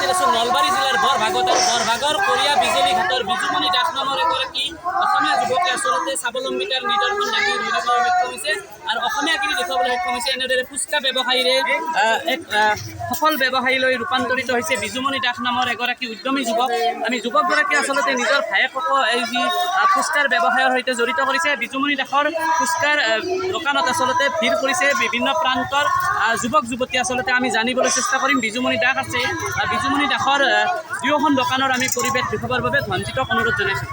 উপস্থিত আছোঁ নলবাৰী জিলাৰ বৰভাগত আৰু বৰভাগৰ কৰিয়া বিজুলী ঘাটৰ বিজুমণি দাস নামৰ এগৰাকী অসমীয়া যুৱকে আচলতে স্বাৱলম্বিতাৰ নিদৰ্শন দাঙি ধৰিবলৈ সক্ষম হৈছে আৰু অসমীয়াগিৰি দেখুৱাবলৈ সক্ষম হৈছে। এনেদৰে ফুচকা ব্যৱসায়ীৰে এক সফল ব্যৱসায়ীলৈ ৰূপান্তৰিত হৈছে বিজুমণি দাস নামৰ এগৰাকী উদ্যমী যুৱক। আমি যুৱকগৰাকীয়ে আচলতে নিজৰ ভায়েককো এই যি ফুচকাৰ ব্যৱসায়ৰ সৈতে জড়িত কৰিছে। বিজুমণি দাসৰ ফুচকাৰ দোকানত আচলতে ভিৰ কৰিছে বিভিন্ন প্ৰান্তৰ যুৱক যুৱতী। আচলতে আমি জানিবলৈ চেষ্টা কৰিম বিজুমণি দাস আছে। বিজুমণি দাসৰ দুয়োখন দোকানৰ আমি পৰিৱেশ দেখুৱাবৰ বাবে ধনজিতক অনুৰোধ জনাইছোঁ।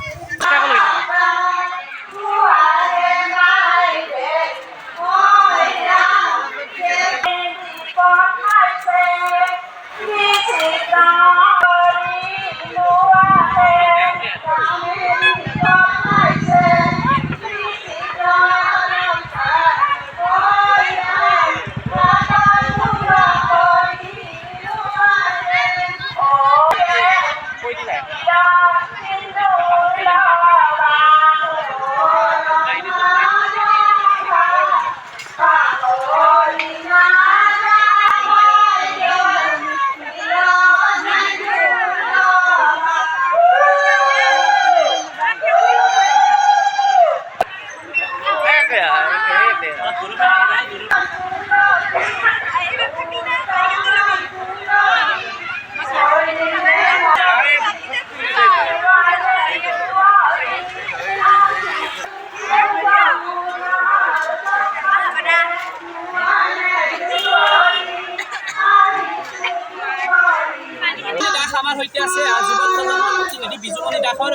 আমাৰ সৈতে আছে যুৱক প্ৰজন্মৰ প্ৰতিনিধি বিজুমণি দাসৰ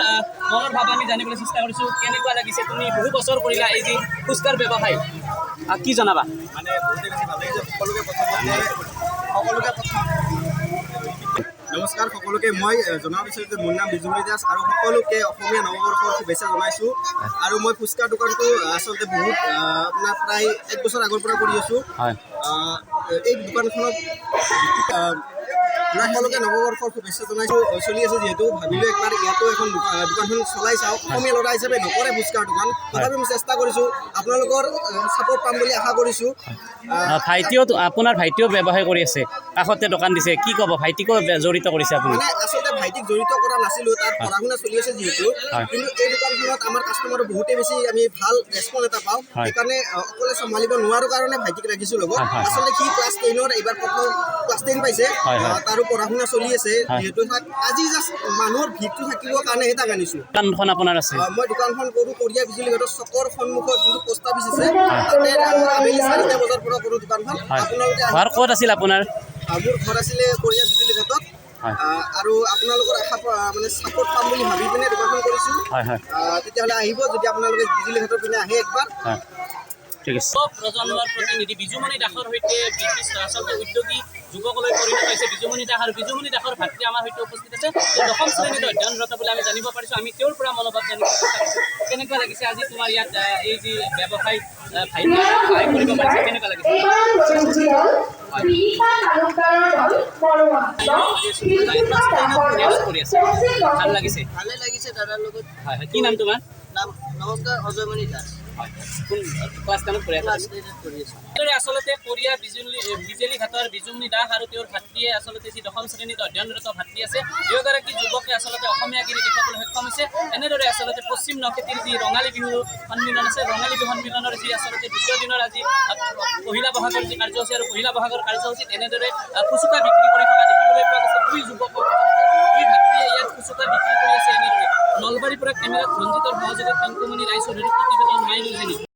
মনৰ ভাৱ আমি জানিবলৈ চেষ্টা কৰিছোঁ। কেনেকুৱা লাগিছে? তুমি বহু বছৰ কৰিলা এই যি ফুচকাৰ ব্যৱসায়, কি জনাবা? মানে বহুতে বেছি ভাল লাগিছে। নমস্কাৰ সকলোকে। মই জনাব বিচাৰোঁ যে মোৰ নাম বিজুমণি দাস আৰু সকলোকে অসমীয়া নৱবৰ্ষৰ শুভেচ্ছা জনাইছোঁ। আৰু মই ফুচকা দোকানটো আচলতে বহুত আপোনাৰ প্ৰায় 1 বছৰ আগৰ পৰা কৰি আছোঁ। এই দোকানখনত সকলোকে নৱবৰ্ষৰ শুভেচ্ছা জনাইছোঁ। চলি আছে যিহেতু ভাবিলোঁ একবাৰ ইয়াতো এখন দোকানখন চলাই চাওঁ। অসমীয়া ল'ৰা হিচাপে নকৰে ফুচকাৰ দোকান, তথাপি মই চেষ্টা কৰিছোঁ। আপোনালোকৰ ছাপোৰ্ট পাম বুলি আশা কৰিছোঁ। আপোনাৰ ভাইটিও ব্যৱসায় কৰি আছে, কাষতে দোকান দিছে, কি ক'ব? ভাইটিকো জড়িত কৰিছে আপুনি? মানে আচলতে ভাইটিক জড়িত কৰা নাছিলোঁ, তাৰ পঢ়া শুনা চলি আছে যিহেতু। কিন্তু এই দোকানখনত আমাৰ কাষ্টমাৰৰ বহুতেই বেছি আমি ভাল ৰেচপন্স এটা পাওঁ। সেইকাৰণে অকলে চম্ভালিব নোৱাৰোঁ কাৰণে ভাইটিক ৰাখিছোঁ লগত। আচলতে সি ক্লাছ 10ৰ এইবাৰ প্ৰথম ক্লাছ 10 পাইছে, তাৰো পঢ়া শুনা চলি আছে যিহেতু। আজি জাষ্ট মানুহৰ ভিৰটো থাকিবৰ কাৰণে তাক আনিছোঁ। দোকানখন আপোনাৰ আছে? মই দোকানখন কৰোঁ কৰিয়া বিজুলী ঘাটৰ চকৰ সন্মুখত যোনটো পোষ্ট অফিচ আছে তাতে আবেলি 4টা বজাৰ পৰা কৰোঁ দোকানখন। আপোনালোকে ঘৰ ক'ত আছিল আপোনাৰ? মোৰ ঘৰ আছিলে কৰিয়া বিজুলী ঘাটত। আৰু আপোনালোকৰ আশা মানে ছাপোৰ্ট পাম বুলি ভাবি পিনে দোকানখন কৰিছোঁ। তেতিয়াহ'লে আহিব যদি আপোনালোকে বিজুলী ঘাটৰ পিনে আহে একবাৰ। ঠিক আছে। প্ৰজন্মৰ প্ৰতিনিধি বিজুমণি দাসৰ সৈতে আচলতে উদ্যোগী যুৱকলৈ পৰিণত হৈছে বিজুমণি দাস। আৰু বিজুমণি দাসৰ ভাতৃ আমাৰ সৈতে উপস্থিত আছে। 10ম শ্ৰেণীত অধ্যয়নৰত বুলি আমি জানিব পাৰিছোঁ। আমি তেওঁৰ পৰা মনোভাৱ জানিব চেষ্টা কৰিছোঁ। কেনেকুৱা লাগিছে আজি তোমাৰ ইয়াত এই যি ব্যৱসায় ভাইটি সহায় কৰিব পাৰিছে, কেনেকুৱা লাগিছে? ভাল লাগিছে? ভালে লাগিছে দাদাৰ লগত। হয় হয়, কি নাম তোমাৰ? নাম নমস্কাৰ, অজয়মণি দাস। ক্লাছ 10ত পঢ়ি আছা? কৰি আছোঁ। আচলতে কৰিয়া বিজুলী ঘাটৰ বিজুমণি দাস আৰু তেওঁৰ ভাতৃয়ে আচলতে যি 10ম শ্ৰেণীত অধ্যয়নৰত ভাতৃ আছে, দুয়োগৰাকী যুৱকে আচলতে অসমীয়াগিৰি দেখুৱাবলৈ সক্ষম হৈছে। এনেদৰে আচলতে পশ্চিম নখেতিৰ যি ৰঙালী বিহু সন্মিলন আছে, ৰঙালী বিহু সন্মিলনৰ যি আচলতে 2য় দিনৰ আজি পহিলা বহাগৰ যি কাৰ্যসূচী আৰু পহিলা বহাগৰ কাৰ্যসূচীত এনেদৰে ফুচকা বিক্ৰী কৰি থকা দেখিবলৈ পোৱা গৈছে। দুই যুৱকক, দুই ভাতৃয়ে ইয়াত ফুচকা বিক্ৰী কৰি আছে। এনেদৰে নলবাৰীৰ পৰা কেমেৰাত ধনজিতৰ সহযোগত পিংকুমণি ৰায়চৌধুৰীৰ প্ৰতিবেদন মাইনুজেনী।